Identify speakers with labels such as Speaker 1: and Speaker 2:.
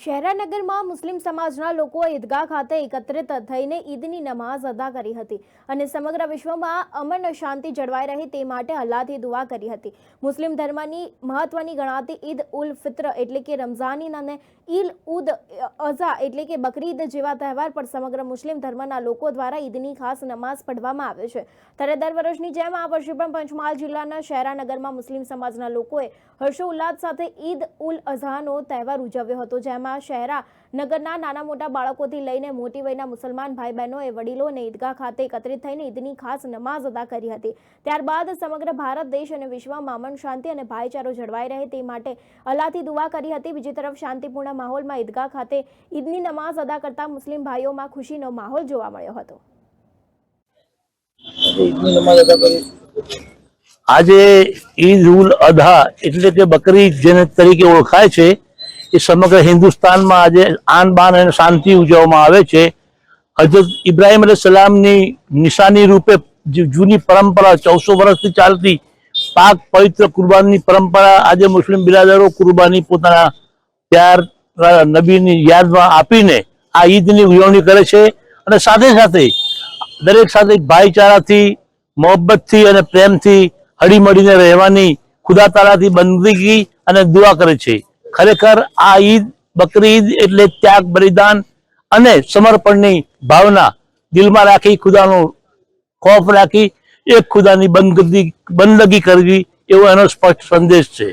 Speaker 1: શહેરાનગરમાં મુસ્લિમ સમાજના લોકો ઈદગાહ ખાતે એકત્રિત થઈને ઈદની નમાઝ અદા કરી હતી અને સમગ્ર વિશ્વમાં અમન શાંતિ જળવાઈ રહે તે માટે અલ્લાહથી દુઆ કરી હતી। મુસ્લિમ ધર્મની મહત્વની ગણાતી ઈદ ઉલ ફિત્ર એટલે કે રમઝાન અને ઈદ ઉદ અઝા એટલે કે બકરી ઈદ જેવા તહેવાર પર સમગ્ર મુસ્લિમ ધર્મના લોકો દ્વારા ઈદની ખાસ નમાઝ પઢવામાં આવે છે। ત્યારે દર વર્ષની જેમ આ વર્ષે પણ પંચમહાલ જિલ્લાના શહેરાનગરમાં મુસ્લિમ સમાજના લોકોએ હર્ષોલ્લાસ સાથે ઈદ ઉલ અઝાનો તહેવાર ઉજવ્યો હતો, જેમાં શહેરા નગરના નાના મોટા બાળકોથી લઈને મોટી વયના મુસલમાન ભાઈ બહેનોએ વડીલોને ઈદગાહ ખાતે એકત્રિત થઈને ઈદની ખાસ નમાઝ અદા કરી હતી। ત્યારબાદ સમગ્ર ભારત દેશ અને વિશ્વમાં અમન શાંતિ અને ભાઈચારો જળવાઈ રહે તે માટે અલ્લાહથી દુઆ કરી હતી। બીજી તરફ શાંતિપૂર્ણ માહોલમાં ઈદગાહ ખાતે ઈદની નમાઝ અદા કરતા મુસ્લિમ ભાઈઓમાં ખુશીનો માહોલ જોવા મળ્યો હતો।
Speaker 2: આજે ઈદ ઉલ અઝા એટલે કે બકરી ઈદ જેને તરીકે ઓળખાય છે એ સમગ્ર હિન્દુસ્તાનમાં આજે આન બાન અને શાંતિ ઉજવવામાં આવે છે। હજરત ઇબ્રાહિમ અલૈહિસ્સલામની નિશાની રૂપે જૂની પરંપરા 1400 વર્ષથી ચાલતી પાક પવિત્ર કુરબાનની પરંપરા આજે મુસ્લિમ બિરાદરો કુરબાની પોતાના પ્યાર નબીની યાદમાં આપીને આ ઈદની ઉજવણી કરે છે અને સાથે સાથે દરેક સાથે ભાઈચારાથી મોહબ્બતથી અને પ્રેમથી હળીમળીને રહેવાની ખુદા તાલાથી બંદગી અને દુઆ કરે છે। ખરેખર આ ઈદ બકરી ઈદ એટલે ત્યાગ બલિદાન અને સમર્પણની ભાવના દિલમાં રાખી ખુદાનો ખૌફ રાખી એક ખુદાની બંદગી કરવી એવો એનો સ્પષ્ટ સંદેશ છે।